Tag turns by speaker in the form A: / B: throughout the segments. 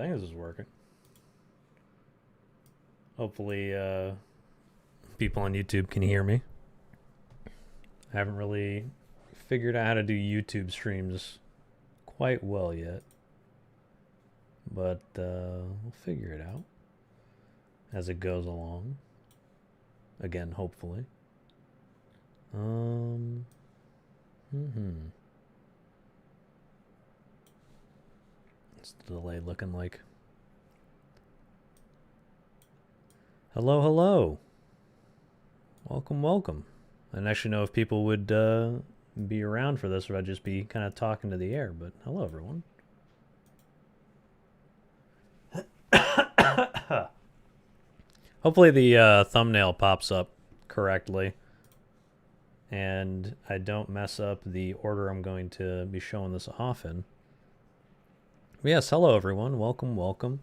A: think this is working. Hopefully, people on YouTube can hear me. I haven't really figured out how to do YouTube streams quite well yet. But we'll figure it out as it goes along. Again, hopefully. What's the delay looking like? Hello, hello. Welcome, welcome. I didn't actually know if people would be around for this or I'd just be kind of talking to the air, but hello, everyone. Hopefully the thumbnail pops up correctly and I don't mess up the order I'm going to be showing this off in. But yes, hello everyone. Welcome, welcome.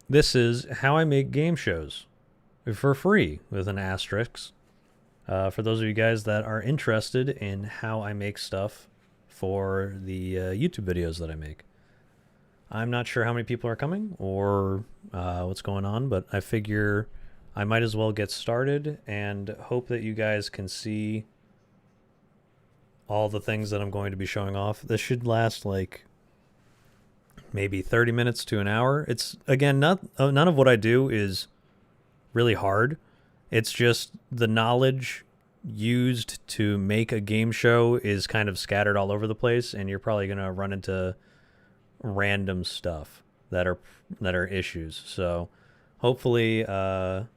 A: This is how I make game shows for free with an asterisk. For those of you guys that are interested in how I make stuff for the YouTube videos that I make. I'm not sure how many people are coming or what's going on, but I figure I might as well get started and hope that you guys can see all the things that I'm going to be showing off. This should last like maybe 30 minutes to an hour. It's, again, none of what I do is really hard. It's just the knowledge used to make a game show is kind of scattered all over the place, and you're probably going to run into random stuff that are issues. So hopefully you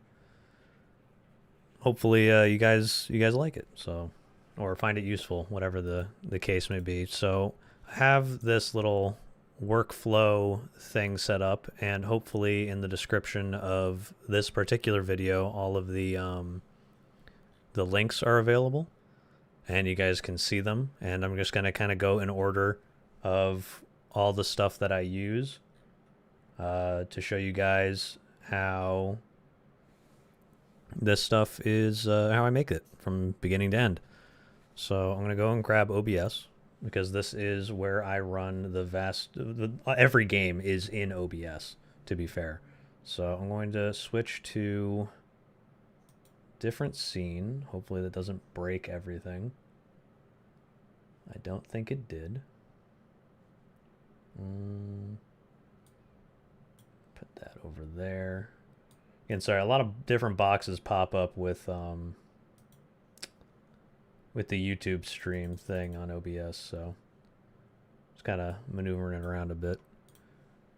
A: guys like it, so, or find it useful, whatever the case may be. So I have this little workflow thing set up, and hopefully in the description of this particular video all of the links are available and you guys can see them, and I'm just going to kind of go in order of all the stuff that I use to show you guys how this stuff is, how I make it from beginning to end. So I'm going to go and grab OBS because this is where I run every game is in OBS, to be fair. So I'm going to switch to different scene. Hopefully that doesn't break everything. I don't think it did. Put that over there. Again, sorry, a lot of different boxes pop up with the YouTube stream thing on OBS, so just kind of maneuvering it around a bit.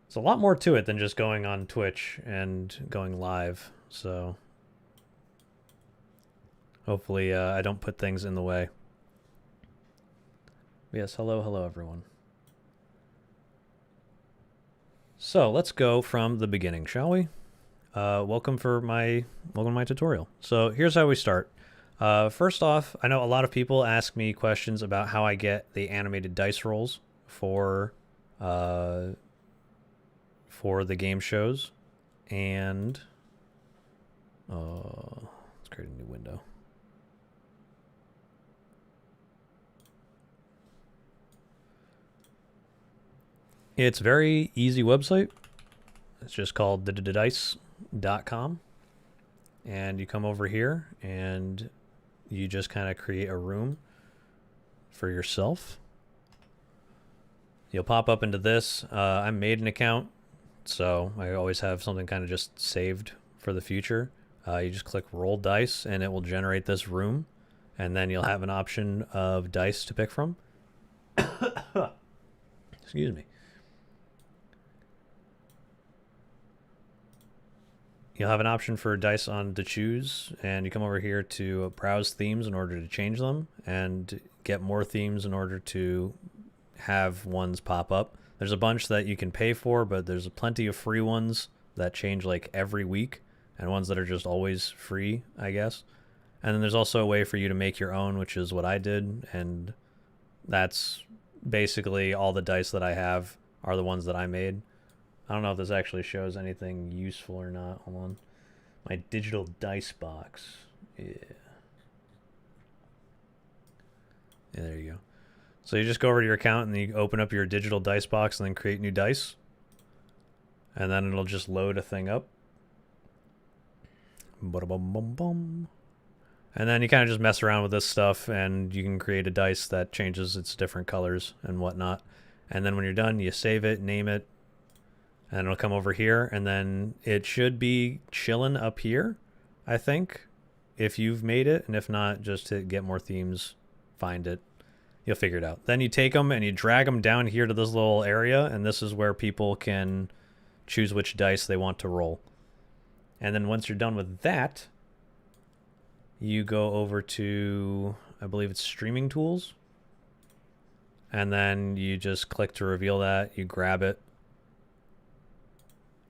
A: It's a lot more to it than just going on Twitch and going live, so hopefully I don't put things in the way. Yes, hello everyone. So let's go from the beginning, shall we? Welcome to my tutorial. So here's how we start. First off, I know a lot of people ask me questions about how I get the animated dice rolls for the game shows, and let's create a new window. It's a very easy website. It's just called dice.com, and you come over here and you just kind of create a room for yourself. You'll pop up into this. I made an account, so I always have something kind of just saved for the future. You just click roll dice and it will generate this room, and then you'll have an option of dice to pick from. Excuse me. You'll have an option for dice on to choose, and you come over here to browse themes in order to change them and get more themes in order to have ones pop up. There's a bunch that you can pay for, but there's plenty of free ones that change like every week, and ones that are just always free, I guess. And then there's also a way for you to make your own, which is what I did, and that's basically all the dice that I have are the ones that I made. I don't know if this actually shows anything useful or not. Hold on. My digital dice box. Yeah. Yeah, there you go. So you just go over to your account and you open up your digital dice box and then create new dice. And then it'll just load a thing up. Ba-da-bum-bum-bum. And then you kind of just mess around with this stuff and you can create a dice that changes its different colors and whatnot. And then when you're done, you save it, name it, and it'll come over here. And then it should be chilling up here, I think, if you've made it. And if not, just hit get more themes, find it. You'll figure it out. Then you take them and you drag them down here to this little area. And this is where people can choose which dice they want to roll. And then once you're done with that, you go over to, I believe it's streaming tools. And then you just click to reveal that. You grab it.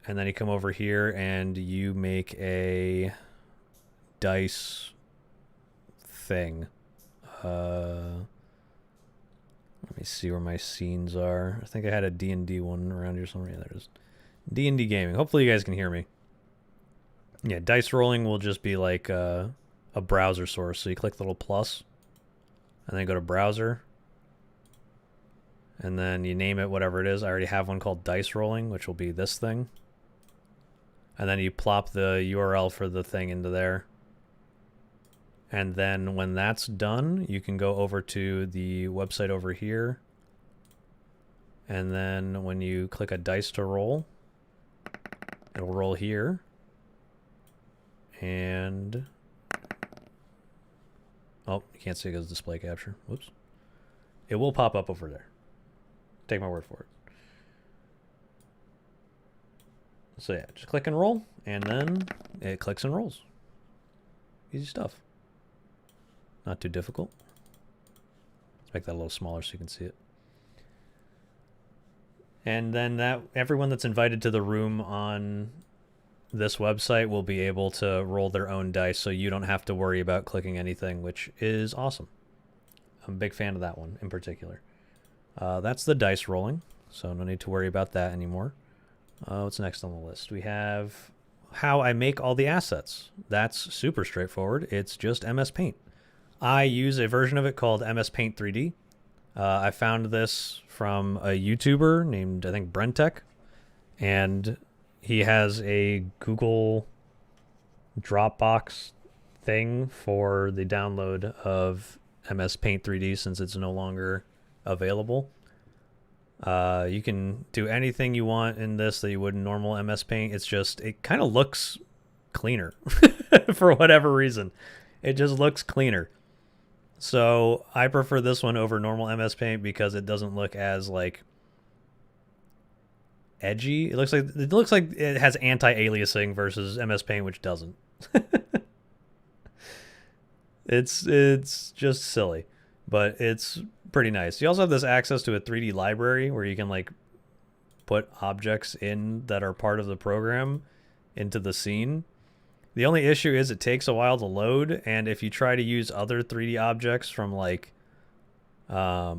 A: And then you come over here and you make a dice thing. Let me see where my scenes are. I think I had a D&D one around here somewhere. Yeah, there it is. D&D gaming. Hopefully you guys can hear me. Yeah, dice rolling will just be like a browser source. So you click the little plus, and then go to browser, and then you name it whatever it is. I already have one called dice rolling, which will be this thing. And then you plop the URL for the thing into there. And then when that's done, you can go over to the website over here. And then when you click a dice to roll, it'll roll here. And oh, you can't see it because of display capture. Whoops. It will pop up over there. Take my word for it. So yeah, just click and roll, and then it clicks and rolls. Easy stuff. Not too difficult. Let's make that a little smaller so you can see it. And then that everyone that's invited to the room on this website will be able to roll their own dice, so you don't have to worry about clicking anything, which is awesome. I'm a big fan of that one in particular. That's the dice rolling, so no need to worry about that anymore. What's next on the list? We have how I make all the assets. That's super straightforward. It's just MS Paint. I use a version of it called MS Paint 3D. I found this from a YouTuber named, I think, Brentek. And he has a Google Dropbox thing for the download of MS Paint 3D since it's no longer available. You can do anything you want in this that you would in normal MS Paint. It's just, it kind of looks cleaner for whatever reason. It just looks cleaner. So I prefer this one over normal MS Paint because it doesn't look as like edgy. It looks like it has anti-aliasing versus MS Paint, which doesn't. It's just silly, but it's pretty nice. You also have this access to a 3D library where you can like put objects in that are part of the program into the scene. The only issue is it takes a while to load, and if you try to use other 3D objects from like I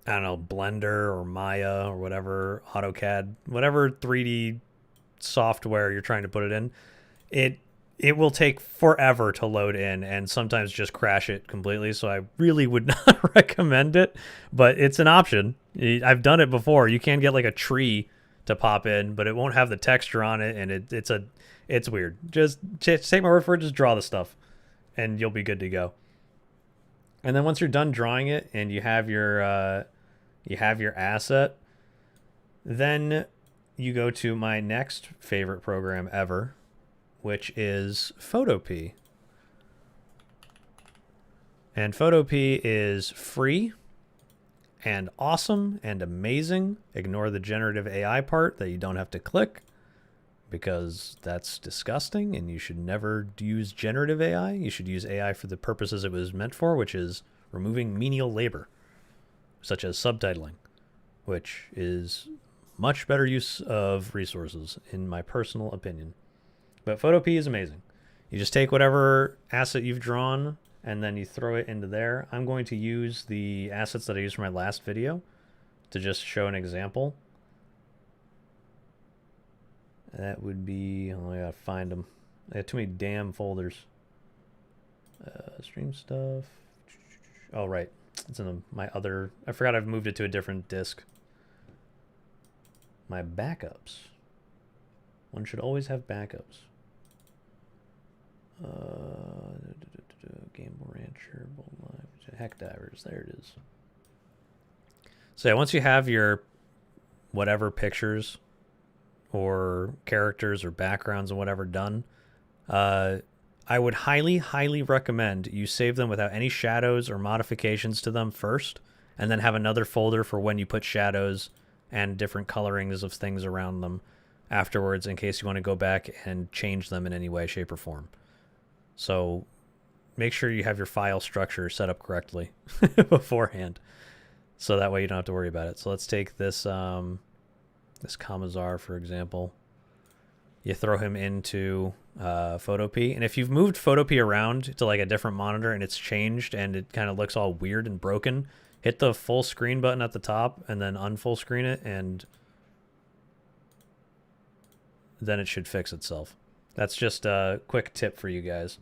A: don't know, Blender or Maya or whatever, AutoCAD, whatever 3D software you're trying to put it in, it will take forever to load in and sometimes just crash it completely. So I really would not recommend it, but it's an option. I've done it before. You can get like a tree to pop in, but it won't have the texture on it, and it's weird. Just take my word for it. Just draw the stuff, and you'll be good to go. And then once you're done drawing it and you have your asset, then you go to my next favorite program ever, which is Photopea. And Photopea is free and awesome and amazing. Ignore the generative AI part that you don't have to click because that's disgusting and you should never use generative AI. You should use AI for the purposes it was meant for, which is removing menial labor, such as subtitling, which is much better use of resources in my personal opinion. But Photopea is amazing. You just take whatever asset you've drawn and then you throw it into there. I'm going to use the assets that I used for my last video to just show an example. That would be, oh, I gotta find them. I have too many damn folders. Stream stuff. Oh, right. It's in my other... I forgot I've moved it to a different disk. My backups. One should always have backups. Gamble Rancher, Bold Live, Heck Divers. There it is. So yeah, once you have your whatever pictures or characters or backgrounds and whatever done, I would highly, highly recommend you save them without any shadows or modifications to them first, and then have another folder for when you put shadows and different colorings of things around them afterwards in case you want to go back and change them in any way, shape, or form. So make sure you have your file structure set up correctly beforehand, so that way you don't have to worry about it. So let's take this this Kamazar, for example. You throw him into Photopea, and if you've moved Photopea around to like a different monitor and it's changed and it kind of looks all weird and broken, hit the full screen button at the top and then unfull screen it, and then it should fix itself. That's just a quick tip for you guys,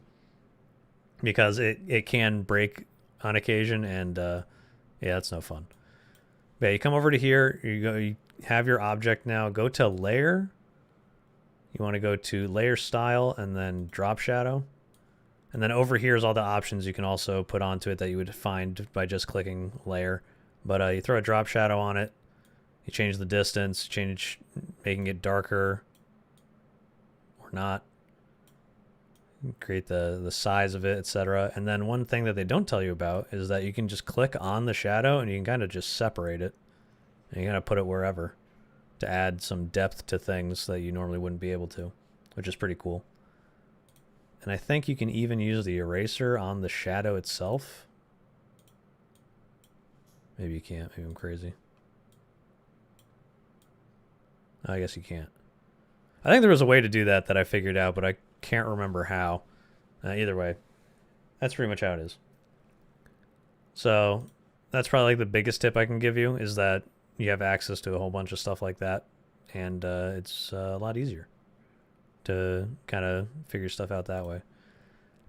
A: because it can break on occasion, and yeah, that's no fun. But yeah, you come over to here, you have your object now, go to layer. You want to go to layer style and then drop shadow. And then over here is all the options you can also put onto it that you would find by just clicking layer. But you throw a drop shadow on it, you change the distance, change making it darker or not, create the size of it, etc. And then one thing that they don't tell you about is that you can just click on the shadow and you can kind of just separate it. And you kind of put it wherever to add some depth to things that you normally wouldn't be able to, which is pretty cool. And I think you can even use the eraser on the shadow itself. Maybe you can't. Maybe I'm crazy. I guess you can't. I think there was a way to do that I figured out, but I can't remember how. Either way, that's pretty much how it is. So that's probably like the biggest tip I can give you, is that you have access to a whole bunch of stuff like that, and it's a lot easier to kind of figure stuff out that way.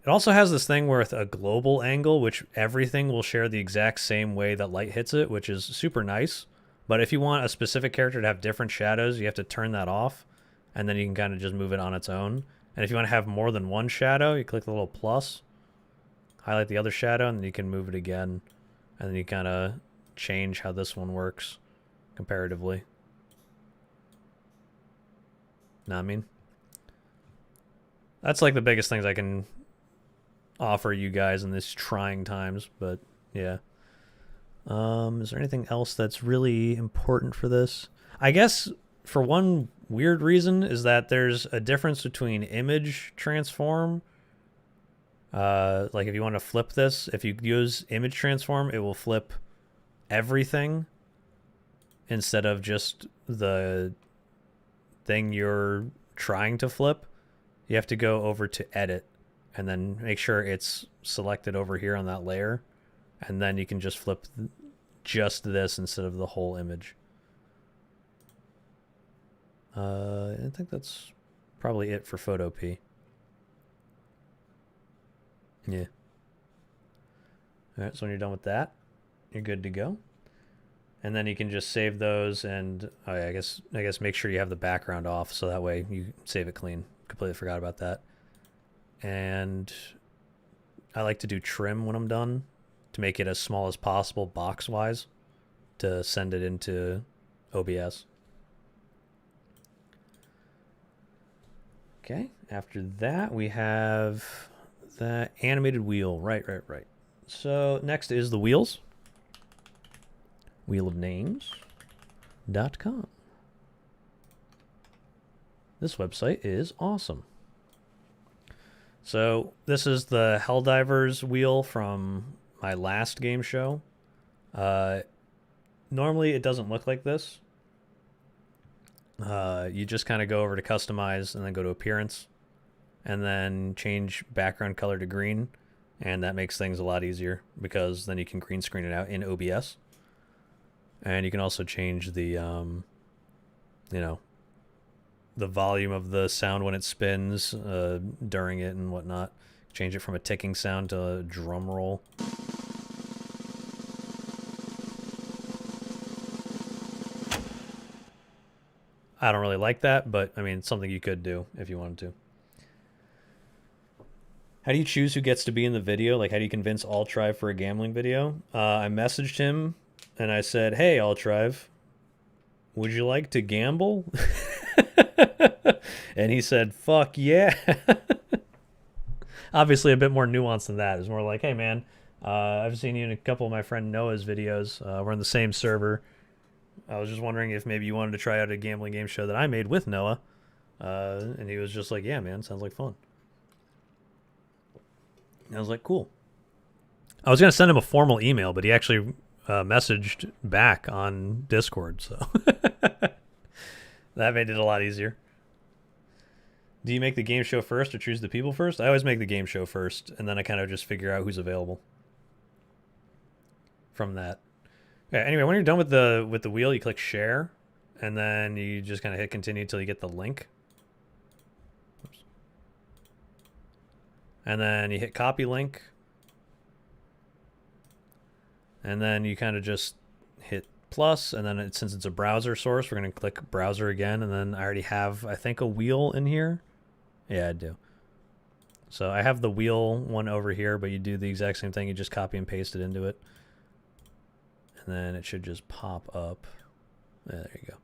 A: It also has this thing with a global angle, which everything will share the exact same way that light hits it, which is super nice. But if you want a specific character to have different shadows, you have to turn that off, and then you can kind of just move it on its own. And if you want to have more than one shadow, you click the little plus, highlight the other shadow, and then you can move it again, and then you kind of change how this one works comparatively. Know what I mean? That's like the biggest things I can offer you guys in these trying times, but yeah. Is there anything else that's really important for this? I guess for one weird reason is that there's a difference between image transform. Like if you want to flip this, if you use image transform, it will flip everything instead of just the thing you're trying to flip. You have to go over to edit and then make sure it's selected over here on that layer, and then you can just flip just this instead of the whole image. I think that's probably it for Photopea. Yeah. Alright, so when you're done with that, you're good to go. And then you can just save those, and I guess make sure you have the background off, so that way you save it clean. Completely forgot about that. And I like to do trim when I'm done to make it as small as possible box-wise to send it into OBS. Okay, after that we have the animated wheel. Right. So next is the wheels. wheelofnames.com. This website is awesome. So this is the Helldivers wheel from my last game show. Normally it doesn't look like this. You just kind of go over to customize and then go to appearance and then change background color to green, and that makes things a lot easier because then you can green screen it out in OBS. And you can also change the the volume of the sound when it spins during it and whatnot. Change it from a ticking sound to a drum roll. I don't really like that, but I mean, it's something you could do if you wanted to. How do you choose who gets to be in the video? Like, how do you convince Altrive for a gambling video? I messaged him and I said, "Hey, Altrive, would you like to gamble?" And he said, "Fuck yeah." Obviously, a bit more nuanced than that. It's more like, "Hey, man, I've seen you in a couple of my friend Noah's videos. We're on the same server. I was just wondering if maybe you wanted to try out a gambling game show that I made with Noah." And he was just like, "Yeah, man, sounds like fun." And I was like, "Cool." I was going to send him a formal email, but he actually messaged back on Discord, so that made it a lot easier. Do you make the game show first or choose the people first? I always make the game show first, and then I kind of just figure out who's available from that. Okay, anyway, when you're done with the wheel, you click share, and then you just kind of hit continue until you get the link. Oops. And then you hit copy link. And then you kind of just hit plus, and then since it's a browser source, we're going to click browser again, and then I already have, I think, a wheel in here. Yeah, I do. So I have the wheel one over here, but you do the exact same thing. You just copy and paste it into it. And then it should just pop up. Yeah, there you go.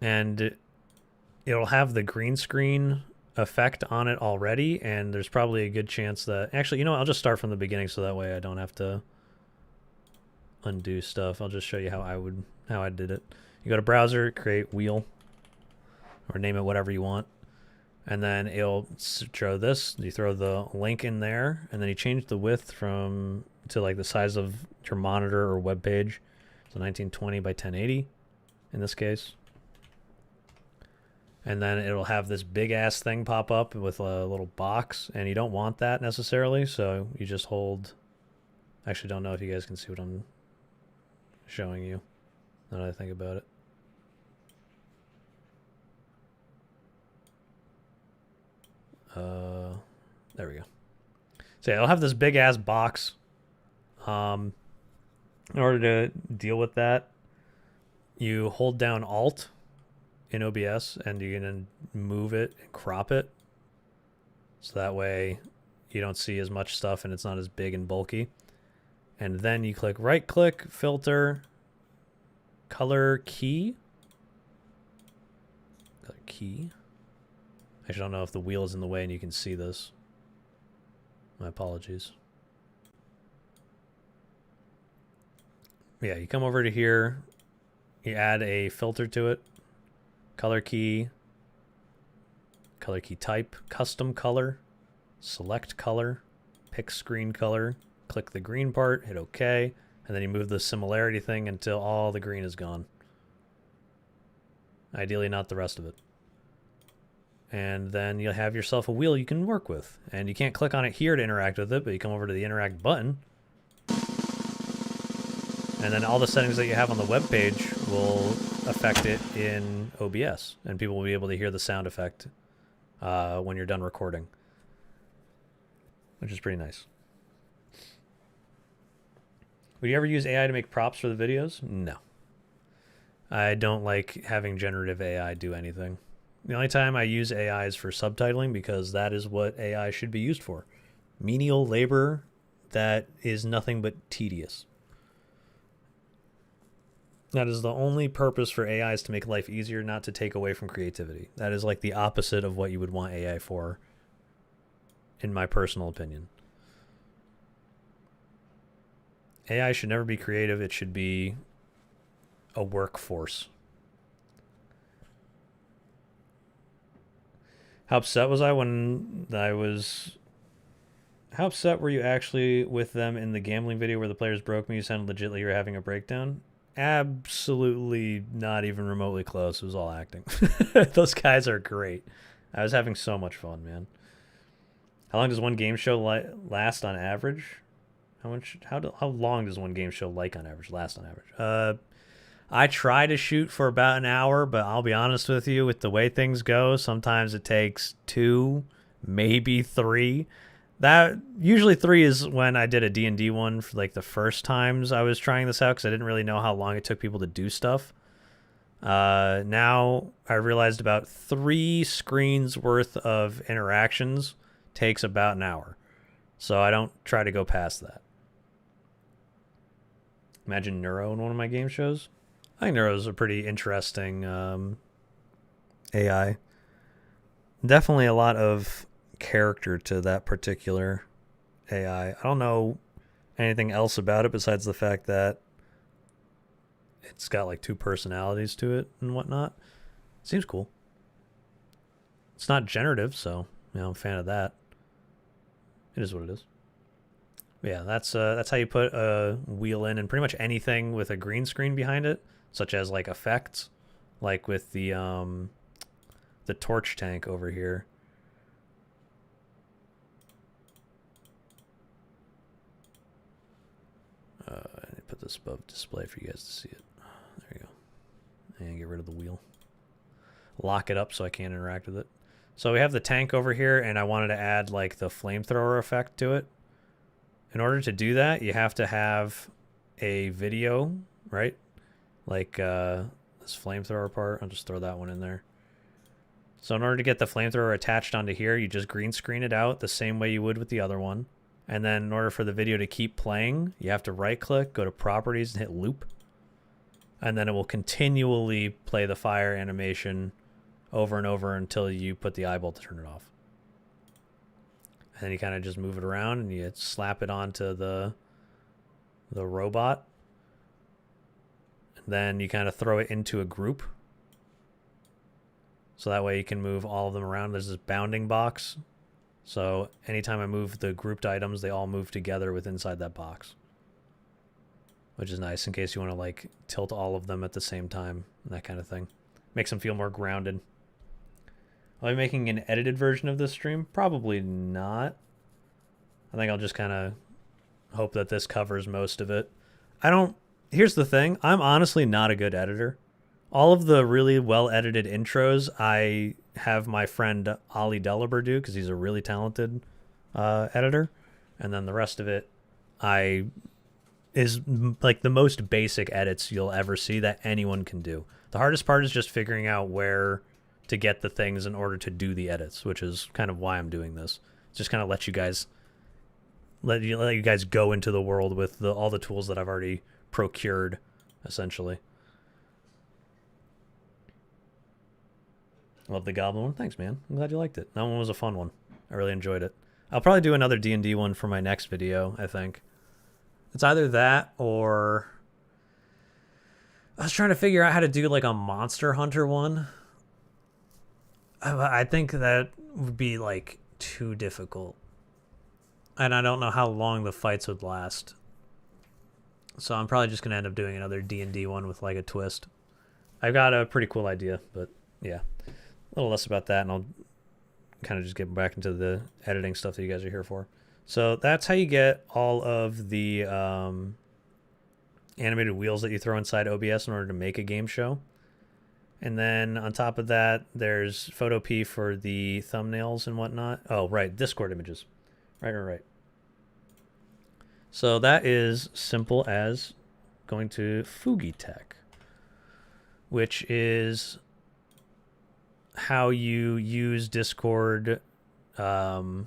A: And it'll have the green screen effect on it already, and there's probably a good chance that... Actually, you know what? I'll just start from the beginning so that way I don't have to undo stuff. I'll just show you how I did it. You go to browser, create wheel, or name it whatever you want, and then it'll show this. You throw the link in there, and then you change the width to like the size of your monitor or web page. So 1920 by 1080 in this case. And then it'll have this big ass thing pop up with a little box, and you don't want that necessarily, so you just hold... I actually don't know if you guys can see what I'm showing you now that I think about it. There we go. So yeah, it'll have this big ass box. In order to deal with that, you hold down Alt in OBS, and you're gonna move it and crop it, so that way you don't see as much stuff and it's not as big and bulky. And then you click right click, filter, color key. Color key. I actually don't know if the wheel is in the way and you can see this. My apologies. Yeah, you come over to here, you add a filter to it, color key type, custom color, select color, pick screen color, click the green part, hit OK, and then you move the similarity thing until all the green is gone. Ideally not the rest of it. And then you'll have yourself a wheel you can work with. And you can't click on it here to interact with it, but you come over to the interact button. And then all the settings that you have on the web page will affect it in OBS. And people will be able to hear the sound effect when you're done recording, which is pretty nice. Would you ever use AI to make props for the videos? No. I don't like having generative AI do anything. The only time I use AI is for subtitling, because that is what AI should be used for. Menial labor that is nothing but tedious. That is the only purpose for AI, is to make life easier, not to take away from creativity. That is like the opposite of what you would want AI for, in my personal opinion. AI should never be creative. It should be a workforce. How upset was I when I was... How upset were you actually with them in the gambling video where the players broke me? You sounded legit like you were having a breakdown. Absolutely not even remotely close. It was all acting. Those guys are great. I was having so much fun, man. How long does one game show last on average? How long does one game show last on average? I try to shoot for about an hour, but I'll be honest with you, with the way things go, sometimes it takes 2, maybe 3. That usually 3 is when I did a D&D one for like the first times I was trying this out because I didn't really know how long it took people to do stuff. Now I realized about 3 screens worth of interactions takes about an hour. So I don't try to go past that. Imagine Neuro in one of my game shows. I think Neuro's a pretty interesting AI. Definitely a lot of character to that particular AI. I don't know anything else about it besides the fact that it's got like 2 personalities to it and whatnot. Seems cool. It's not generative, so I'm a fan of that. It is what it is. But yeah, that's how you put a wheel in, and pretty much anything with a green screen behind it, such as like effects, like with the torch tank over here. I put this above display for you guys to see it. There you go. And get rid of the wheel. Lock it up so I can't interact with it. So we have the tank over here, and I wanted to add like the flamethrower effect to it. In order to do that, you have to have a video, right? Like this flamethrower part. I'll just throw that one in there. So in order to get the flamethrower attached onto here, you just green screen it out the same way you would with the other one. And then in order for the video to keep playing, you have to right click, go to properties and hit loop. And then it will continually play the fire animation over and over until you put the eyeball to turn it off. And then you kind of just move it around and you slap it onto the robot. And then you kind of throw it into a group. So that way you can move all of them around. There's this bounding box. So anytime I move the grouped items, they all move together with inside that box. Which is nice in case you want to like tilt all of them at the same time and that kind of thing. Makes them feel more grounded. Am I making an edited version of this stream? Probably not. I think I'll just kind of hope that this covers most of it. Here's the thing. I'm honestly not a good editor. All of the really well-edited intros, I have my friend Ollie Delaber do because he's a really talented editor. And then the rest of it, is like the most basic edits you'll ever see that anyone can do. The hardest part is just figuring out where to get the things in order to do the edits, which is kind of why I'm doing this. Just kind of let you guys go into the world with all the tools that I've already procured, essentially. Love the Goblin one. Thanks, man. I'm glad you liked it. That one was a fun one. I really enjoyed it. I'll probably do another D&D one for my next video, I think. It's either that or I was trying to figure out how to do like a Monster Hunter one. I think that would be like too difficult. And I don't know how long the fights would last. So I'm probably just going to end up doing another D&D one with like a twist. I've got a pretty cool idea, but yeah. A little less about that, and I'll kind of just get back into the editing stuff that you guys are here for. So that's how you get all of the animated wheels that you throw inside OBS in order to make a game show. And then on top of that, there's Photo P for the thumbnails and whatnot. Oh, right, Discord images. Right. So that is simple as going to Fugi Tech, which is how you use Discord to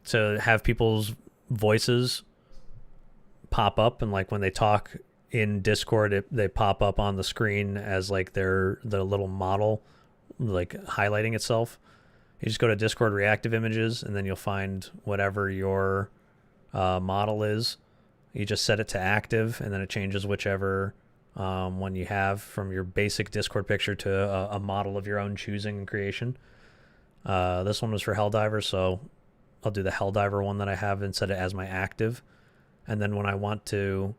A: have people's voices pop up, and like when they talk in Discord, they pop up on the screen as like the little model like highlighting itself. You just go to Discord reactive images, and then you'll find whatever your model is. You just set it to active, and then it changes whichever one you have from your basic Discord picture to a model of your own choosing and creation. This one was for Helldiver, so I'll do the Helldiver one that I have and set it as my active. And then when I want to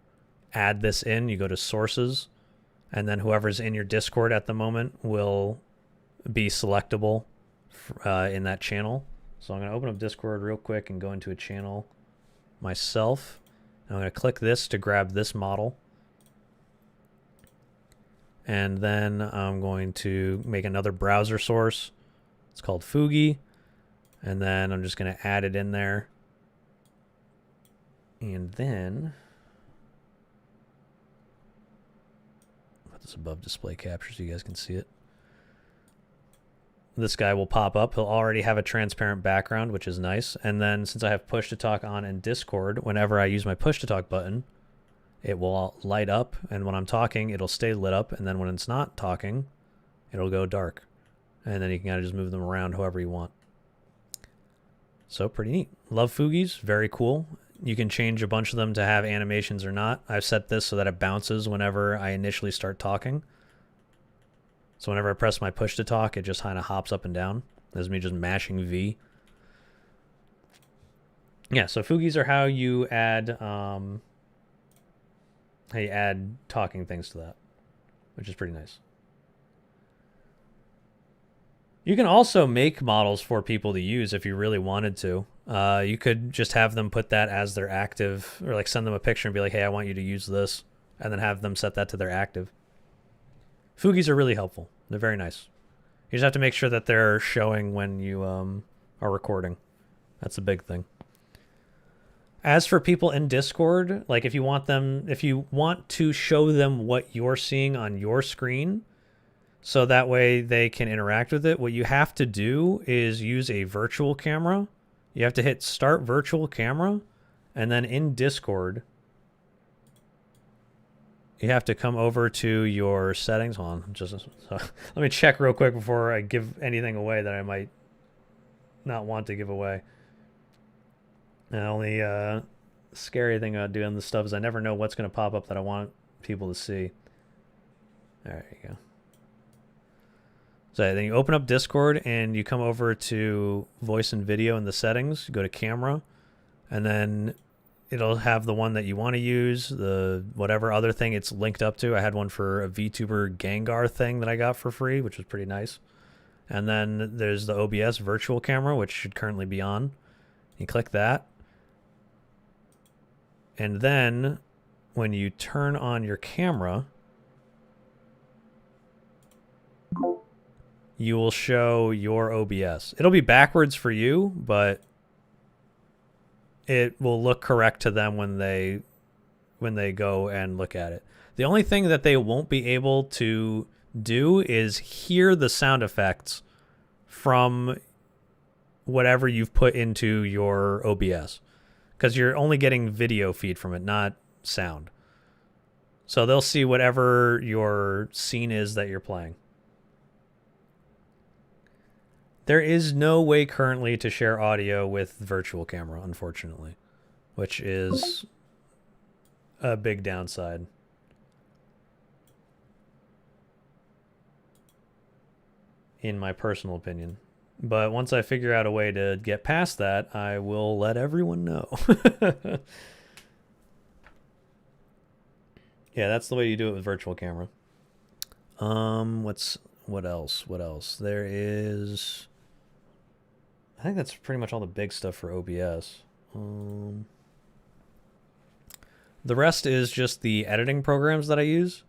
A: add this in, you go to sources, and then whoever's in your Discord at the moment will be selectable in that channel. So I'm going to open up Discord real quick and go into a channel myself. And I'm going to click this to grab this model. And then I'm going to make another browser source. It's called Fugi. And then I'm just going to add it in there. And then put this above display capture so you guys can see it. This guy will pop up. He'll already have a transparent background, which is nice. And then since I have push to talk on in Discord, whenever I use my push to talk button, it will light up. And when I'm talking, it'll stay lit up. And then when it's not talking, it'll go dark. And then you can kind of just move them around however you want. So pretty neat. Love Foogies. Very cool. You can change a bunch of them to have animations or not. I've set this so that it bounces whenever I initially start talking. So whenever I press my push to talk, it just kind of hops up and down. There's me just mashing V. Yeah, so Foogies are how you add talking things to that, which is pretty nice. You can also make models for people to use if you really wanted to. You could just have them put that as their active, or like send them a picture and be like, hey, I want you to use this, and then have them set that to their active. Foogies are really helpful. They're very nice. You just have to make sure that they're showing when you are recording. That's a big thing. As for people in Discord, like if you want to show them what you're seeing on your screen, so that way they can interact with it, what you have to do is use a virtual camera. You have to hit start virtual camera, and then in Discord, you have to come over to your settings. Hold on, let me check real quick before I give anything away that I might not want to give away. The only scary thing about doing this stuff is I never know what's going to pop up that I want people to see. There you go. So then you open up Discord and you come over to voice and video in the settings. You go to camera, and then it'll have the one that you want to use, the whatever other thing it's linked up to. I had one for a VTuber Gengar thing that I got for free, which was pretty nice. And then there's the OBS virtual camera, which should currently be on. You click that. And then when you turn on your camera, you will show your OBS. It'll be backwards for you, but it will look correct to them when they go and look at it. The only thing that they won't be able to do is hear the sound effects from whatever you've put into your OBS, because you're only getting video feed from it, not sound. So they'll see whatever your scene is that you're playing. There is no way currently to share audio with virtual camera, unfortunately, which is a big downside. In my personal opinion. But once I figure out a way to get past that, I will let everyone know. Yeah, that's the way you do it with virtual camera. What else? There is, I think that's pretty much all the big stuff for OBS. The rest is just the editing programs that I use.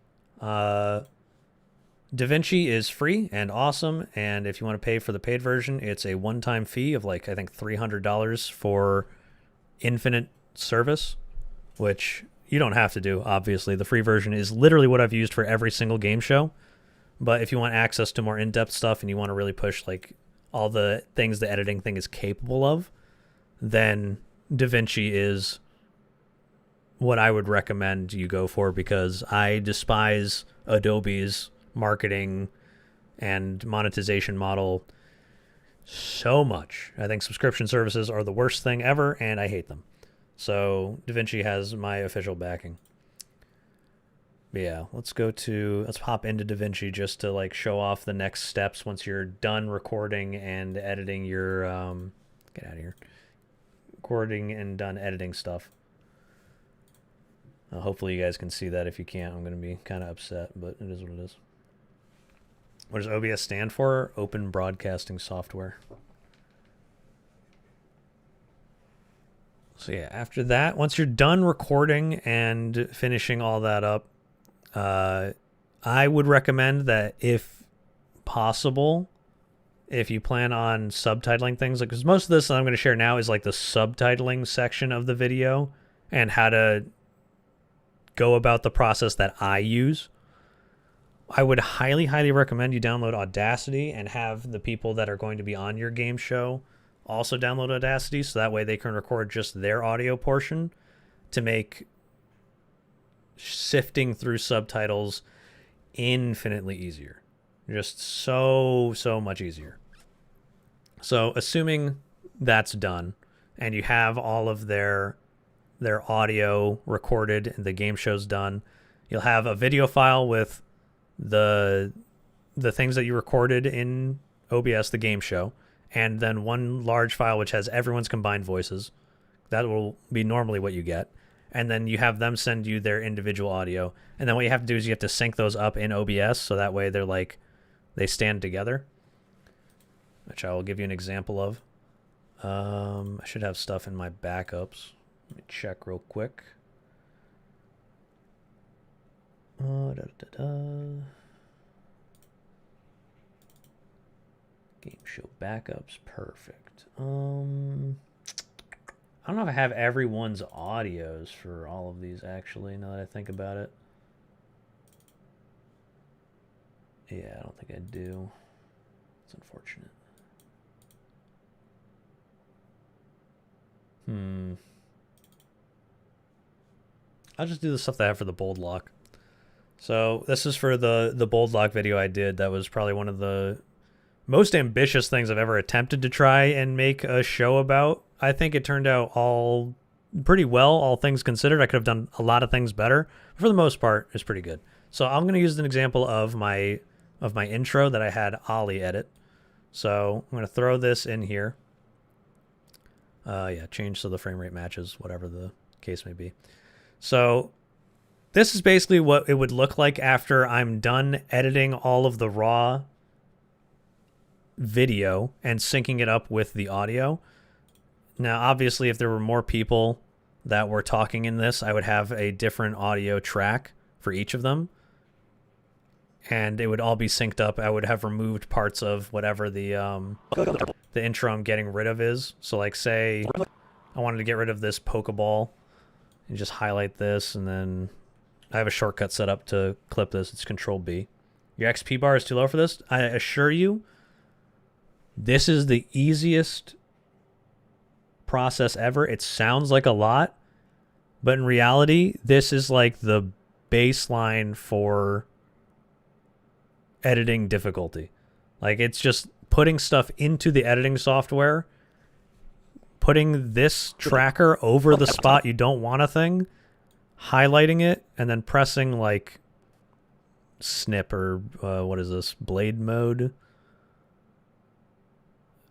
A: DaVinci is free and awesome, and if you want to pay for the paid version, it's a one-time fee of like, I think $300 for infinite service, which you don't have to do, obviously. The free version is literally what I've used for every single game show. But if you want access to more in-depth stuff and you want to really push like all the things the editing thing is capable of, then DaVinci is what I would recommend you go for, because I despise Adobe's marketing and monetization model so much. I think subscription services are the worst thing ever, and I hate them. So DaVinci has my official backing. But yeah, let's hop into DaVinci just to like show off the next steps once you're done recording and editing your get out of here. Recording and done editing stuff. Hopefully you guys can see that. If you can't, I'm going to be kind of upset, but it is what it is. What does OBS stand for? Open Broadcasting Software. So yeah, after that, once you're done recording and finishing all that up, I would recommend that if possible, if you plan on subtitling things, like, because most of this that I'm going to share now is like the subtitling section of the video and how to go about the process that I use. I would highly, highly recommend you download Audacity and have the people that are going to be on your game show also download Audacity, so that way they can record just their audio portion to make sifting through subtitles infinitely easier. Just so much easier. So assuming that's done and you have all of their audio recorded and the game show's done, you'll have a video file with the things that you recorded in OBS, the game show, and then one large file which has everyone's combined voices. That will be normally what you get. And then you have them send you their individual audio. And then what you have to do is you have to sync those up in OBS, so that way they're like, they stand together, which I will give you an example of. I should have stuff in my backups. Let me check real quick. Game show backups, perfect. I don't know if I have everyone's audios for all of these, actually, now that I think about it. Yeah, I don't think I do. It's unfortunate. I'll just do the stuff that I have for the bold lock. So this is for the bold lock video I did. That was probably one of the most ambitious things I've ever attempted to try and make a show about. I think it turned out all pretty well, all things considered. I could have done a lot of things better. But for the most part, it's pretty good. So I'm going to use an example of my intro that I had Ollie edit. So I'm going to throw this in here. Yeah, change so the frame rate matches, whatever the case may be. So this is basically what it would look like after I'm done editing all of the raw video and syncing it up with the audio. Now, obviously, if there were more people that were talking in this, I would have a different audio track for each of them. And it would all be synced up. I would have removed parts of whatever the intro I'm getting rid of is. So, like, say I wanted to get rid of this Pokeball and just highlight this, and then I have a shortcut set up to clip this. It's Control B. Your XP bar is too low for this. I assure you, this is the easiest process ever. It sounds like a lot, but in reality, this is like the baseline for editing difficulty. Like, it's just putting stuff into the editing software, putting this tracker over the spot you don't want a thing, highlighting it, and then pressing like snip or what is this, blade mode.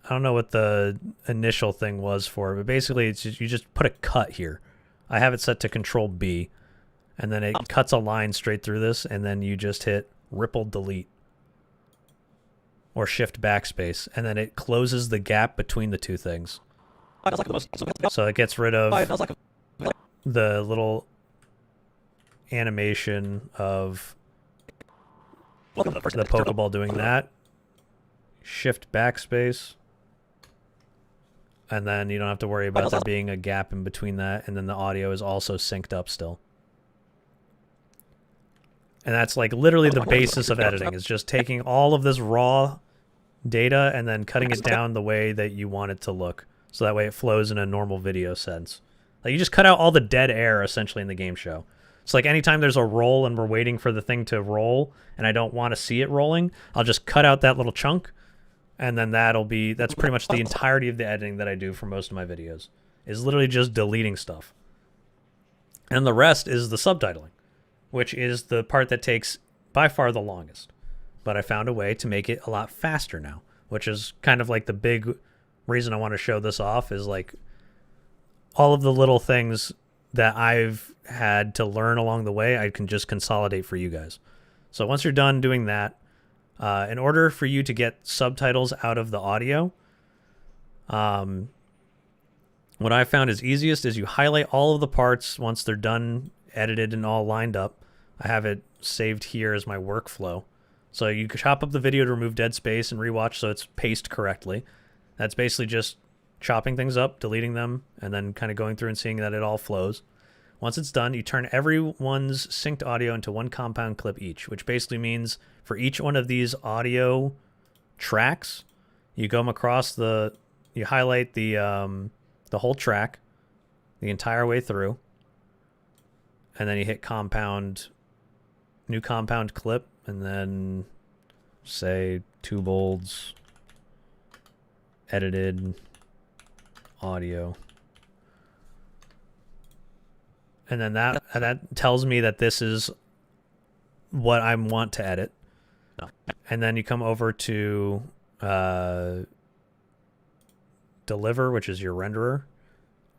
A: I don't know what the initial thing was for, but basically it's just, you just put a cut here. I have it set to Control B, and then it cuts a line straight through this, and then you just hit ripple delete or shift backspace, and then it closes the gap between the two things. So it gets rid of the little animation of the Pokeball doing that. Shift backspace. And then you don't have to worry about there being a gap in between that, and then the audio is also synced up still. And that's like literally the basis of editing, is just taking all of this raw data and then cutting it down the way that you want it to look. So that way it flows in a normal video sense. Like, you just cut out all the dead air essentially in the game show. So like anytime there's a roll and we're waiting for the thing to roll and I don't want to see it rolling, I'll just cut out that little chunk, and then that's pretty much the entirety of the editing that I do for most of my videos, is literally just deleting stuff. And the rest is the subtitling, which is the part that takes by far the longest. But I found a way to make it a lot faster now, which is kind of like the big reason I want to show this off, is like all of the little things that I've had to learn along the way, I can just consolidate for you guys. So once you're done doing that, in order for you to get subtitles out of the audio, what I found is easiest is you highlight all of the parts once they're done, edited, and all lined up. I have it saved here as my workflow. So you chop up the video to remove dead space and rewatch so it's paced correctly. That's basically just chopping things up, deleting them, and then kind of going through and seeing that it all flows. Once it's done, you turn everyone's synced audio into one compound clip each, which basically means for each one of these audio tracks, you go across you highlight the whole track, the entire way through, and then you hit compound, new compound clip, and then say Twobold's edited audio. And then that tells me that this is what I want to edit. And then you come over to deliver, which is your renderer.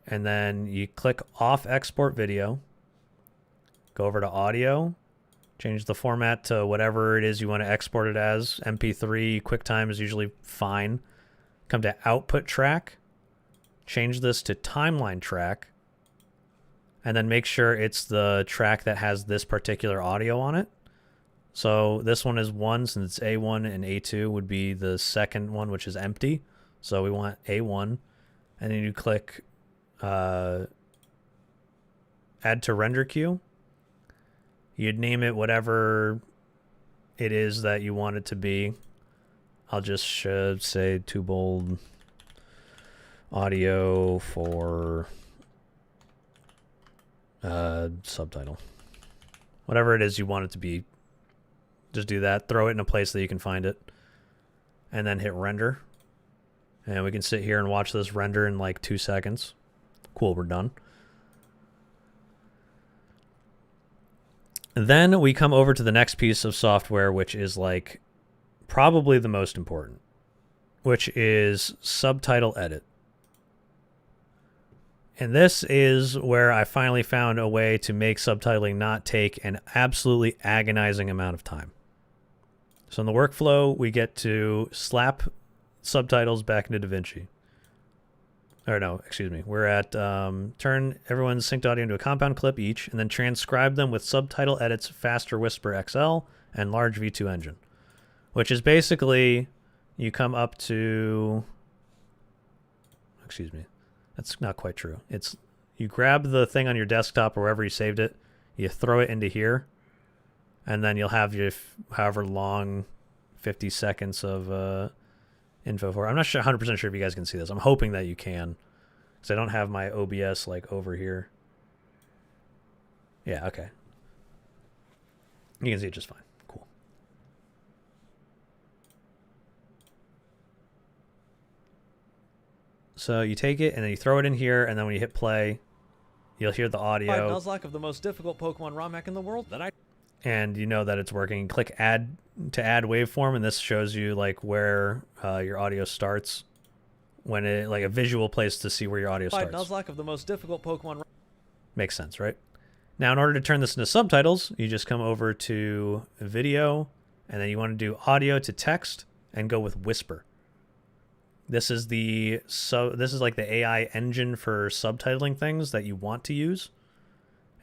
A: And then you click off export video. Go over to audio. Change the format to whatever it is you want to export it as. MP3, QuickTime is usually fine. Come to output track. Change this to timeline track. And then make sure it's the track that has this particular audio on it. So this one is 1, since it's A1, and A2 would be the second one, which is empty. So we want A1. And then you click add to render queue. You'd name it whatever it is that you want it to be. I'll just say Twobold audio for subtitle. Whatever it is you want it to be, just do that. Throw it in a place that you can find it. And then hit render. And we can sit here and watch this render in like 2 seconds. Cool, we're done. Then we come over to the next piece of software, which is like probably the most important, which is subtitle edit. And this is where I finally found a way to make subtitling not take an absolutely agonizing amount of time. So in the workflow, we get to slap subtitles back into DaVinci. Or no, excuse me. We're at turn everyone's synced audio into a compound clip each, and then transcribe them with subtitle edits Faster Whisper XL and Large V2 Engine, which is basically you come up to, excuse me, that's not quite true. It's you grab the thing on your desktop or wherever you saved it, you throw it into here, and then you'll have your however long 50 seconds of info for. I'm not sure 100% sure if you guys can see this. I'm hoping that you can, because I don't have my OBS like over here. Yeah, okay. You can see it just fine. Cool. So you take it and then you throw it in here, and then when you hit play, you'll hear the audio.
B: Nuzlocke of the most difficult Pokemon ROM hack in the world that I...
A: And you know that it's working. Click add to add waveform, and this shows you like where your audio starts, when it like a visual place to see where your audio starts.
B: Nuzlocke of the most difficult Pokemon.
A: Makes sense, right? Now, in order to turn this into subtitles, you just come over to video, and then you want to do audio to text, and go with whisper. This is this is like the AI engine for subtitling things that you want to use.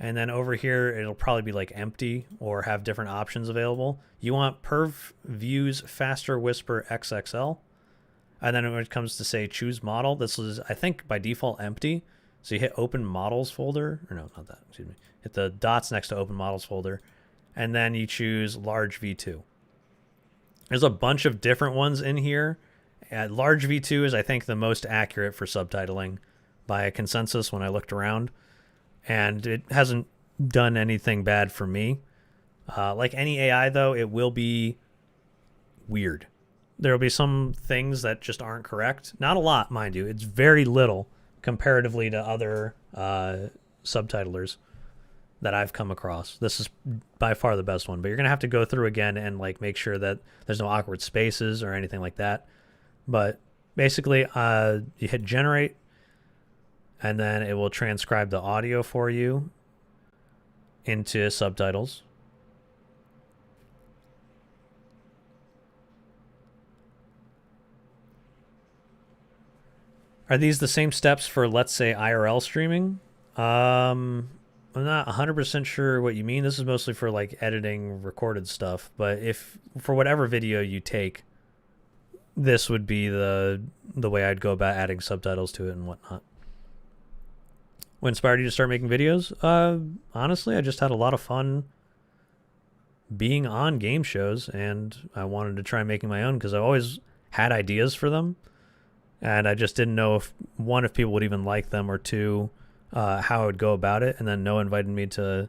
A: And then over here, it'll probably be like empty or have different options available. You want Perv Views Faster Whisper XXL. And then when it comes to say choose model, this is, I think, by default empty. So you hit open models folder, or no, not that, excuse me. Hit the dots next to open models folder. And then you choose large V2. There's a bunch of different ones in here. Large V2 is, I think, the most accurate for subtitling by a consensus when I looked around. And it hasn't done anything bad for me. Like any AI, though, it will be weird. There will be some things that just aren't correct. Not a lot, mind you. It's very little comparatively to other subtitlers that I've come across. This is by far the best one. But you're going to have to go through again and like make sure that there's no awkward spaces or anything like that. But basically, you hit generate, and then it will transcribe the audio for you into subtitles. Are these the same steps for, let's say, IRL streaming? I'm not 100% sure what you mean. This is mostly for like editing recorded stuff, but if for whatever video you take, this would be the way I'd go about adding subtitles to it and whatnot. What inspired you to start making videos? Honestly, I just had a lot of fun being on game shows, and I wanted to try making my own because I always had ideas for them, and I just didn't know if one, if people would even like them, or two, how I would go about it. And then Noah invited me to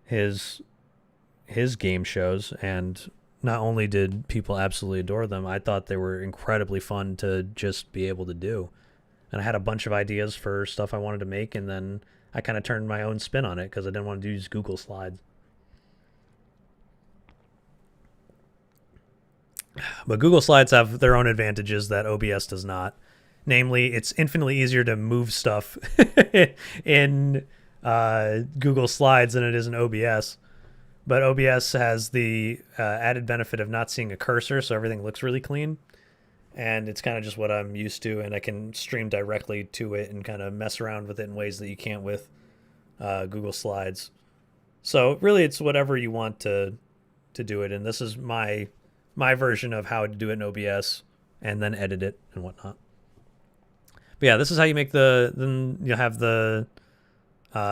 A: his game shows, and not only did people absolutely adore them, I thought they were incredibly fun to just be able to do. And I had a bunch of ideas for stuff I wanted to make, and then I kind of turned my own spin on it because I didn't want to use Google Slides. But Google Slides have their own advantages that OBS does not. Namely, it's infinitely easier to move stuff in Google Slides than it is in OBS. But OBS has the added benefit of not seeing a cursor, so everything looks really clean. And it's kind of just what I'm used to, and I can stream directly to it and kind of mess around with it in ways that you can't with Google Slides. So really, it's whatever you want to do it, and this is my version of how to do it in OBS and then edit it and whatnot. But yeah, this is how you make then you'll have the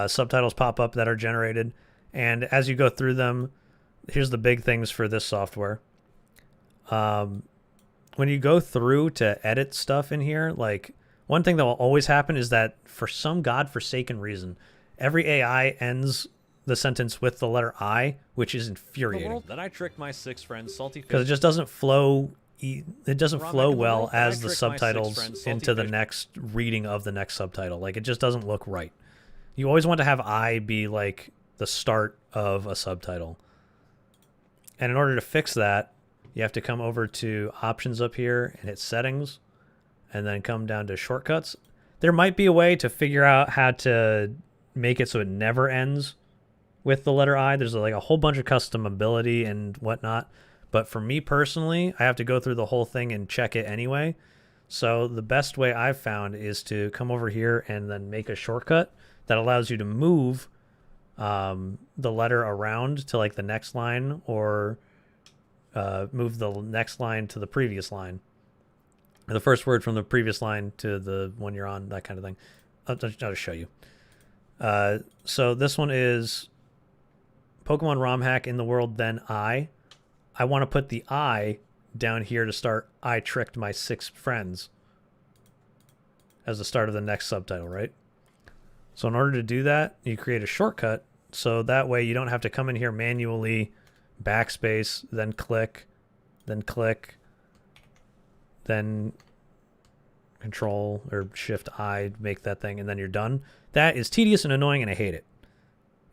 A: subtitles pop up that are generated. And as you go through them, here's the big things for this software. When you go through to edit stuff in here, like one thing that will always happen is that for some godforsaken reason, every AI ends the sentence with the letter I, which is infuriating.
B: The world that I tricked my 6 friends, salty fish.
A: Because it just doesn't flow. It doesn't
B: Rom
A: flow
B: back in the
A: well
B: world, and I
A: as the
B: tricked my 6
A: subtitles
B: friends, salty
A: into the
B: fish.
A: next reading of the next subtitle. Like, it just doesn't look right. You always want to have I be like the start of a subtitle. And in order to fix that, you have to come over to options up here and hit settings, and then come down to shortcuts. There might be a way to figure out how to make it so it never ends with the letter I. There's like a whole bunch of customability and whatnot. But for me personally, I have to go through the whole thing and check it anyway. So the best way I've found is to come over here and then make a shortcut that allows you to move the letter around to like the next line, or move the next line to the previous line, or the first word from the previous line to the one you're on, that kind of thing. I'll just show you. So this one is Pokemon ROM hack in the world, then I want to put the I down here to start I tricked my 6 friends as the start of the next subtitle, right? So in order to do that, you create a shortcut, so that way you don't have to come in here manually, backspace, then click, then control or shift I, make that thing, and then you're done. That is tedious and annoying, and I hate it.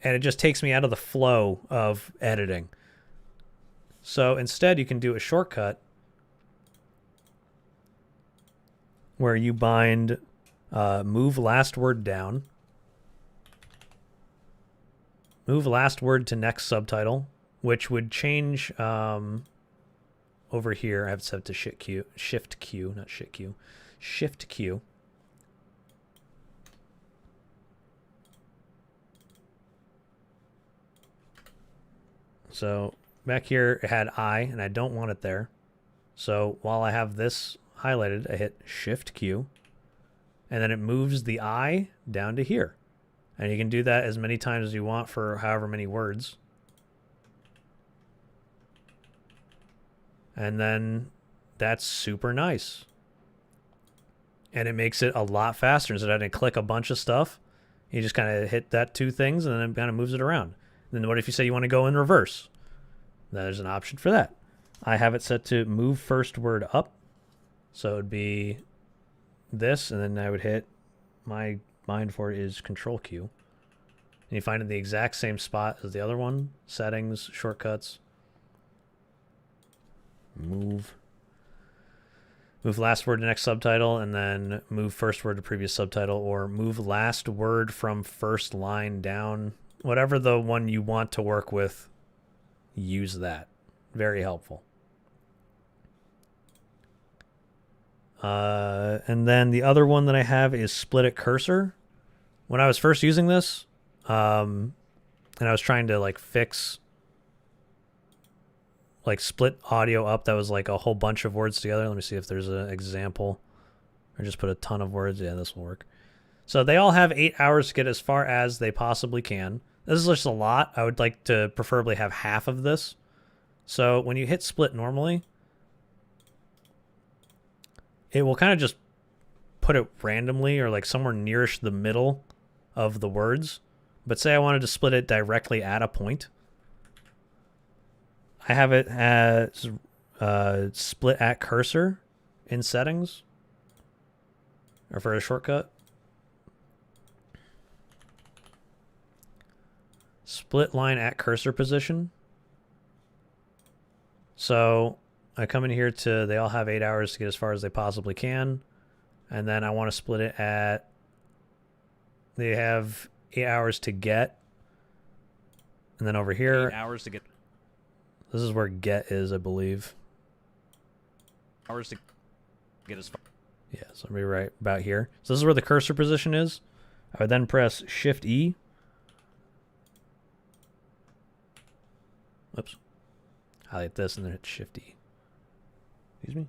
A: And it just takes me out of the flow of editing. So instead, you can do a shortcut where you bind move last word down, move last word to next subtitle, which would change over here. I have it set to shift Q, not shift Q, shift Q. So back here, it had I, and I don't want it there. So while I have this highlighted, I hit shift Q, and then it moves the I down to here. And you can do that as many times as you want for however many words. And then that's super nice. And it makes it a lot faster. Instead of having to click a bunch of stuff, you just kind of hit that 2 things, and then it kind of moves it around. Then what if you say you want to go in reverse? There's an option for that. I have it set to move first word up. So it would be this, and then I would hit, my bind for it is Control Q. And you find it in the exact same spot as the other one. Settings, shortcuts. Move last word to next subtitle, and then move first word to previous subtitle, or move last word from first line down. Whatever the one you want to work with, use that. Very helpful. And then the other one that I have is split it cursor. When I was first using this, And I was trying to like fix, like split audio up that was like a whole bunch of words together. Let me see if there's an example, or just put a ton of words. Yeah, this will work. So they all have 8 hours to get as far as they possibly can. This is just a lot. I would like to preferably have half of this. So when you hit split normally, it will kind of just put it randomly or like somewhere nearish the middle of the words. But say I wanted to split it directly at a point. I have it as split at cursor in settings, or for a shortcut. Split line at cursor position. So I come in here to, they all have 8 hours to get as far as they possibly can. And then I want to split it at, they have 8 hours to get. And then over here,
B: 8 hours to get.
A: This is where get is, I believe.
B: Hours to get as far.
A: Yeah, so I'll be right about here. So this is where the cursor position is. I would then press Shift E. Oops. Highlight this and then hit Shift E. Excuse me?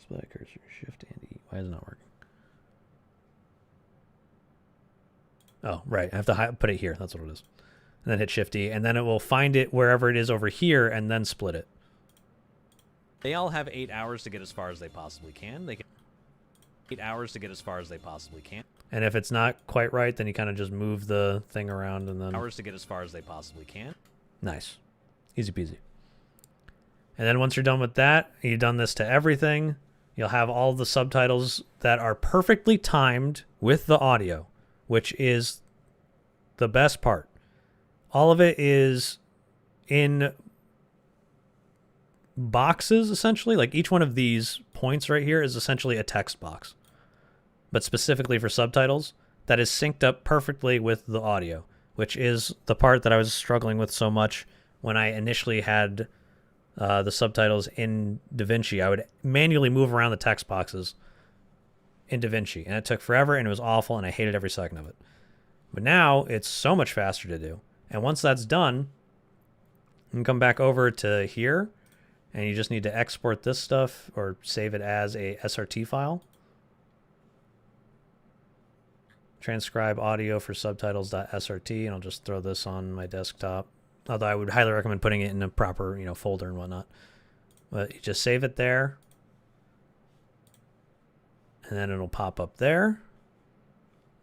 A: Split cursor, Shift and E. Why is it not working? Oh, right. I have to put it here. That's what it is. And then hit Shift E, and then it will find it wherever it is over here and then split it.
B: They all have 8 hours to get as far as they possibly can. They get 8 hours to get as far as they possibly can.
A: And if it's not quite right, then you kind of just move the thing around and then...
B: Hours to get as far as they possibly can.
A: Nice. Easy peasy. And then once you're done with that, you've done this to everything, you'll have all the subtitles that are perfectly timed with the audio, which is the best part. All of it is in boxes, essentially. Like each one of these points right here is essentially a text box, but specifically for subtitles, that is synced up perfectly with the audio, which is the part that I was struggling with so much when I initially had the subtitles in DaVinci. I would manually move around the text boxes in DaVinci, and it took forever, and it was awful, and I hated every second of it. But now it's so much faster to do. And once that's done, you can come back over to here, and you just need to export this stuff or save it as a SRT file. Transcribe audio for subtitles.srt, and I'll just throw this on my desktop. Although I would highly recommend putting it in a proper, folder and whatnot. But you just save it there, and then it'll pop up there.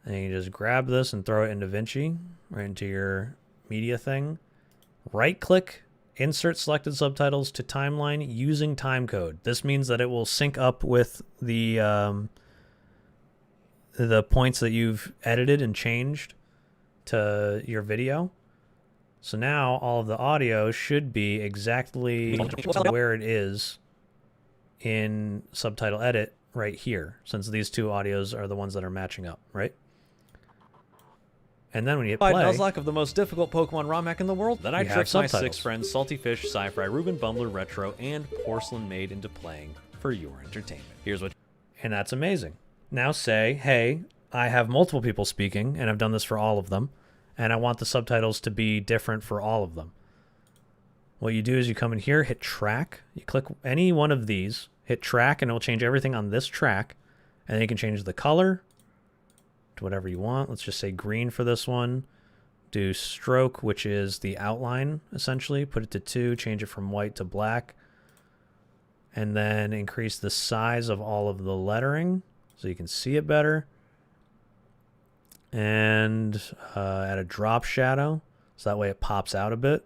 A: And you just grab this and throw it into DaVinci, right into your media thing. Right-click, insert selected subtitles to timeline using timecode. This means that it will sync up with the points that you've edited and changed to your video. So now all of the audio should be exactly where it is in subtitle edit right here, since these two audios are the ones that are matching up, right? And then when you hit play,
B: Nuzlocke of the most difficult Pokemon ROM hack in the world. Then I
A: you have
B: tricked my
A: subtitles.
B: 6 friends, Salty Fish, Sci-Fi, Ruben, Bumbler, Retro, and Porcelain Maid into playing for your entertainment. Here's what...
A: And that's amazing. Now say, hey, I have multiple people speaking, and I've done this for all of them, and I want the subtitles to be different for all of them. What you do is you come in here, hit track, you click any one of these, hit track, and it'll change everything on this track, and then you can change the color to whatever you want. Let's just say green for this one. Do stroke, which is the outline, essentially. Put it to 2, change it from white to black, and then increase the size of all of the lettering so you can see it better. And add a drop shadow, so that way it pops out a bit.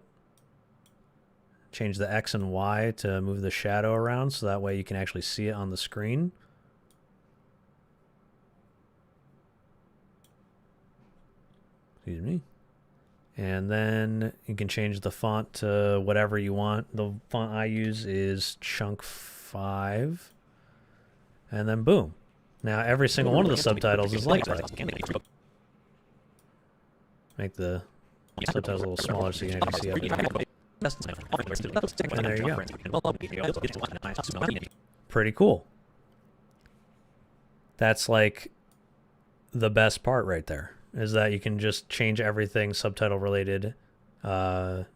A: Change the X and Y to move the shadow around, so that way you can actually see it on the screen. Excuse me. And then you can change the font to whatever you want. The font I use is Chunk 5. And then boom. Now every single one of the subtitles is like that. Make the subtitles a little smaller so you can actually see everything. And there you go. Pretty cool. That's like the best part right there. is that you can just change everything subtitle related around.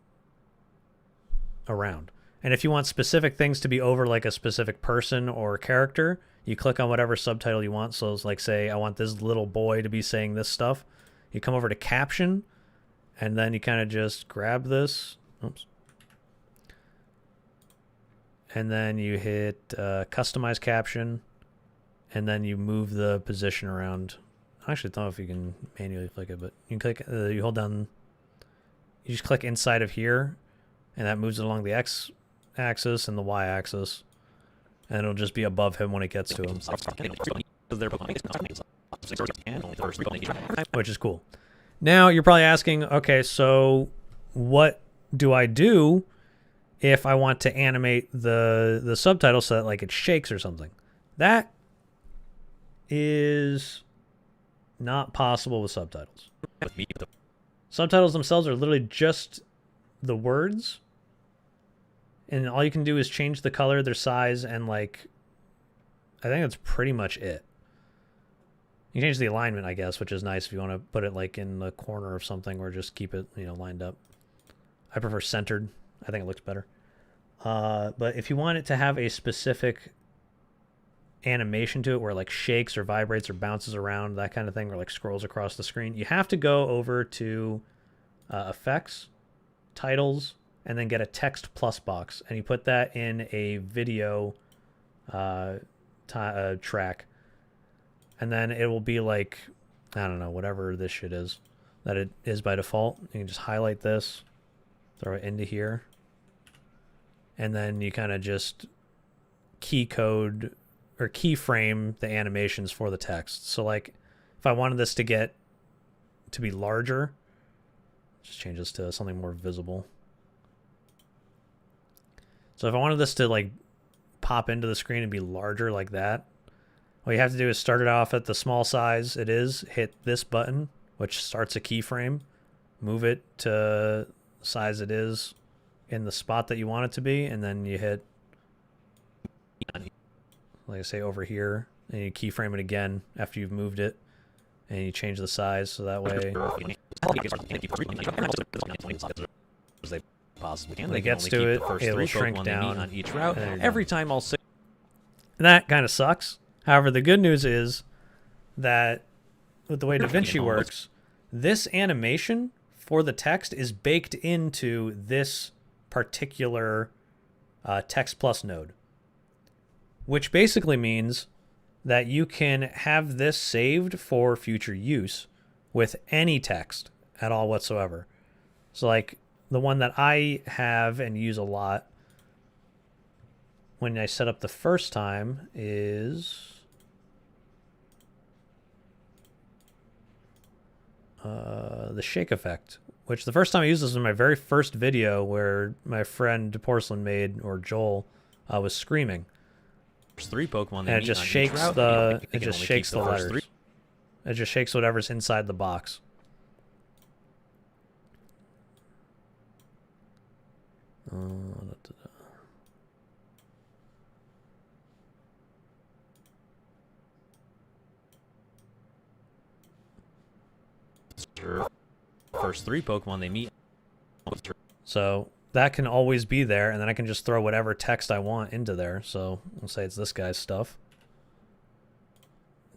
A: And if you want specific things to be over like a specific person or character, you click on whatever subtitle you want. So it's like, say, I want this little boy to be saying this stuff. You come over to caption, and then you kind of just grab this. Oops. And then you hit customize caption, and then you move the position around. I actually don't know if you can manually click it, but you can click, you hold down, you just click inside of here, and that moves it along the X axis and the Y axis, and it'll just be above him when it gets to him, which is cool. Now you're probably asking, okay, so what do I do if I want to animate the subtitle so that like it shakes or something? That is not possible with subtitles. Subtitles themselves are literally just the words, and all you can do is change the color, their size, and like, I think that's pretty much it. You change the alignment, I guess, which is nice if you want to put it like in the corner of something, or just keep it, you know, lined up. I prefer centered. I think it looks better. But if you want it to have a specific animation to it where it like shakes or vibrates or bounces around, that kind of thing, or like scrolls across the screen, you have to go over to effects, titles, and then get a text plus box, and you put that in a video track, and then it will be like, I don't know, whatever this shit is that it is by default. You can just highlight this, throw it into here, and then you kind of just key code or keyframe the animations for the text. So like if I wanted this to get to be larger, just change this to something more visible. So if I wanted this to like pop into the screen and be larger like that, all you have to do is start it off at the small size it is, hit this button, which starts a keyframe, move it to the size it is in the spot that you want it to be, and then you hit, like I say, over here, and you keyframe it again after you've moved it, and you change the size so that way
B: possibly can.
A: When it gets to it, it'll shrink down
B: on each route. Every time I'll say
A: that kind of sucks. However, the good news is that with the way DaVinci works, this animation for the text is baked into this particular text plus node, which basically means that you can have this saved for future use with any text at all whatsoever. So like the one that I have and use a lot when I set up the first time is the shake effect, which the first time I used this was in my very first video where my friend Porcelain made, or Joel, was screaming.
B: there's 3 Pokemon,
A: And it just shakes the letters. It just shakes whatever's inside the box.
B: First 3 Pokemon they meet.
A: So that can always be there, and then I can just throw whatever text I want into there. So we'll say it's this guy's stuff.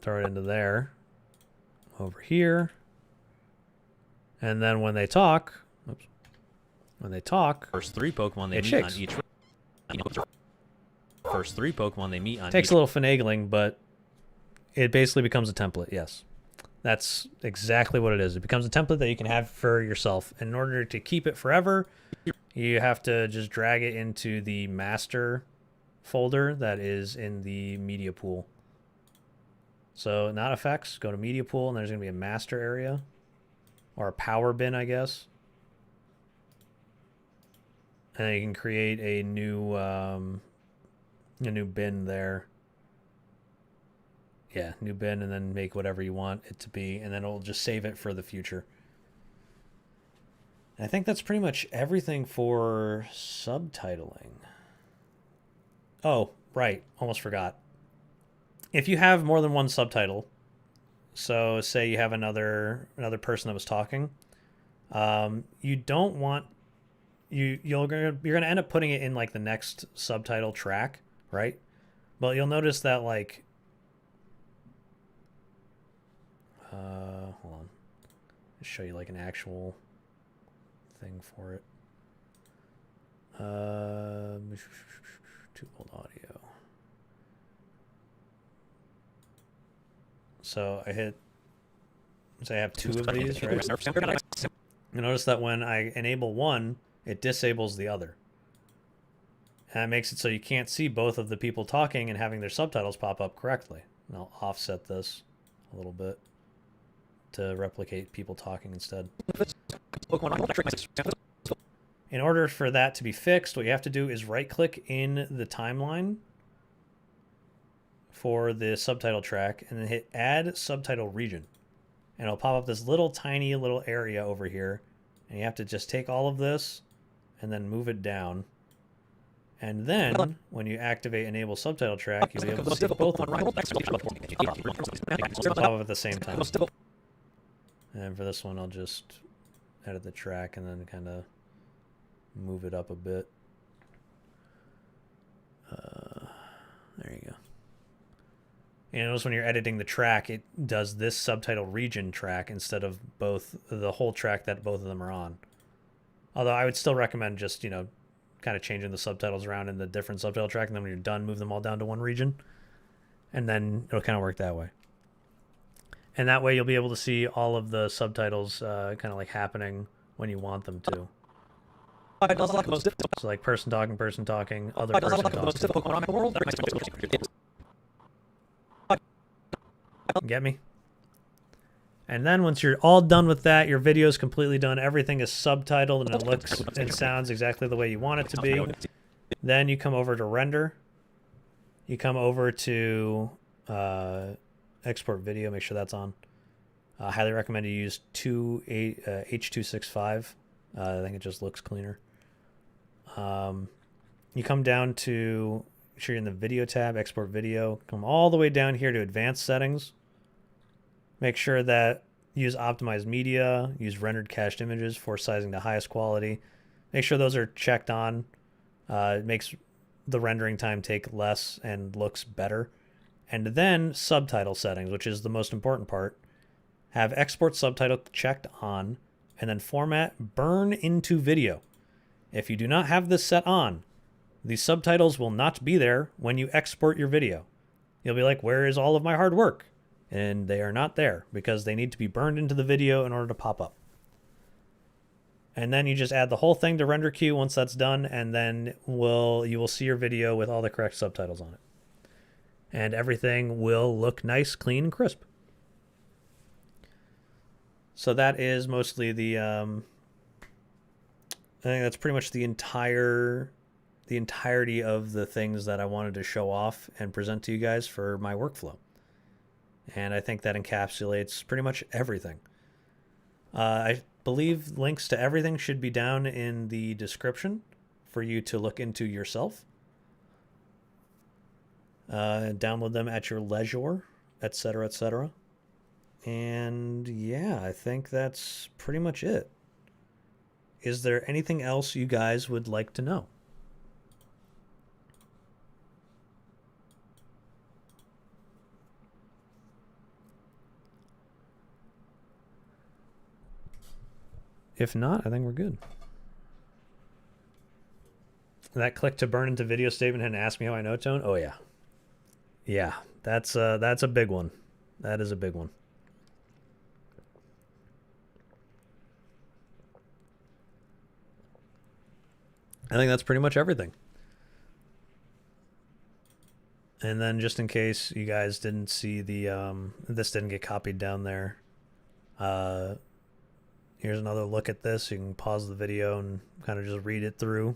A: Throw it into there. Over here. And then when they talk,
B: First 3 Pokemon they
A: it
B: meet
A: shakes.
B: on each route. First 3 Pokemon they meet on
A: Takes
B: each
A: a little finagling, but it basically becomes a template, yes. That's exactly what it is. It becomes a template that you can have for yourself. And in order to keep it forever, you have to just drag it into the master folder that is in the media pool. So not effects, go to media pool, and there's going to be a master area, or a power bin, I guess. And then you can create a new bin there. Yeah, new bin, and then make whatever you want it to be, and then it'll just save it for the future. And I think that's pretty much everything for subtitling. Oh, right. Almost forgot. If you have more than one subtitle, So say you have another person that was talking. You don't want you're gonna end up putting it in like the next subtitle track, right? But you'll notice that like hold on, I'll show you like an actual thing for it. Twobold audio. So I hit. So I have two of these, right? You notice that when I enable one, it disables the other. And that makes it so you can't see both of the people talking and having their subtitles pop up correctly. And I'll offset this a little bit to replicate people talking instead. In order for that to be fixed, what you have to do is right-click in the timeline for the subtitle track and then hit Add Subtitle Region. And it'll pop up this little tiny little area over here. And you have to just take all of this and then move it down. And then, when you activate Enable Subtitle Track, you'll be able to see both of them. Pop up at the same time. And for this one, I'll just edit the track and then kind of move it up a bit. There you go. And notice when you're editing the track, it does this subtitle region track instead of the whole track that both of them are on. Although I would still recommend just, you know, kind of changing the subtitles around in the different subtitle track, and then when you're done, move them all down to one region. And then it'll kind of work that way. And that way you'll be able to see all of the subtitles kind of like happening when you want them to. So like person talking, other person talking. Get me? And then once you're all done with that, your video is completely done. Everything is subtitled and it looks and sounds exactly the way you want it to be. Then you come over to render. You come over to export video. Make sure that's on. I highly recommend you use H265. I think it just looks cleaner. You come down to, make sure you're in the video tab, export video. Come all the way down here to advanced settings. Make sure that use optimized media, use rendered cached images for sizing to highest quality. Make sure those are checked on. It makes the rendering time take less and looks better. And then subtitle settings, which is the most important part. Have export subtitle checked on, and then format burn into video. If you do not have this set on, the subtitles will not be there when you export your video. You'll be like, where is all of my hard work? And they are not there because they need to be burned into the video in order to pop up. And then you just add the whole thing to render queue once that's done, and then you will see your video with all the correct subtitles on it. And everything will look nice, clean, and crisp. So that is mostly the I think that's pretty much the entirety of the things that I wanted to show off and present to you guys for my workflow. And I think that encapsulates pretty much everything. I believe links to everything should be down in the description for you to look into yourself. Download them at your leisure, etc., etc. And yeah, I think that's pretty much it. Is there anything else you guys would like to know? If not, I think we're good. That click to burn into video statement and ask me how I know tone? Oh yeah. Yeah, that's a big one. That is a big one. I think that's pretty much everything. And then just in case you guys didn't see the this didn't get copied down there, here's another look at this. You can pause the video and kind of just read it through.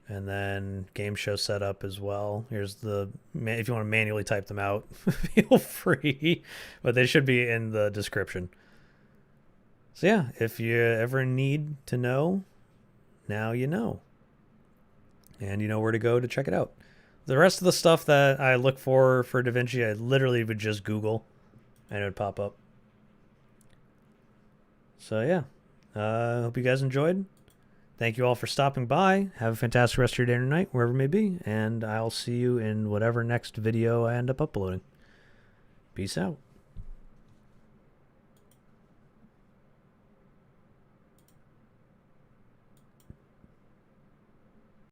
A: And then Gameshow setup as well. Here's the, if you want to manually type them out, feel free, but they should be in the description. So yeah, if you ever need to know, now you know. And you know where to go to check it out. The rest of the stuff that I look for DaVinci, I literally would just Google. and it would pop up. So yeah, hope you guys enjoyed. Thank you all for stopping by. Have a fantastic rest of your day or night, wherever it may be, and I'll see you in whatever next video I end up uploading. Peace out.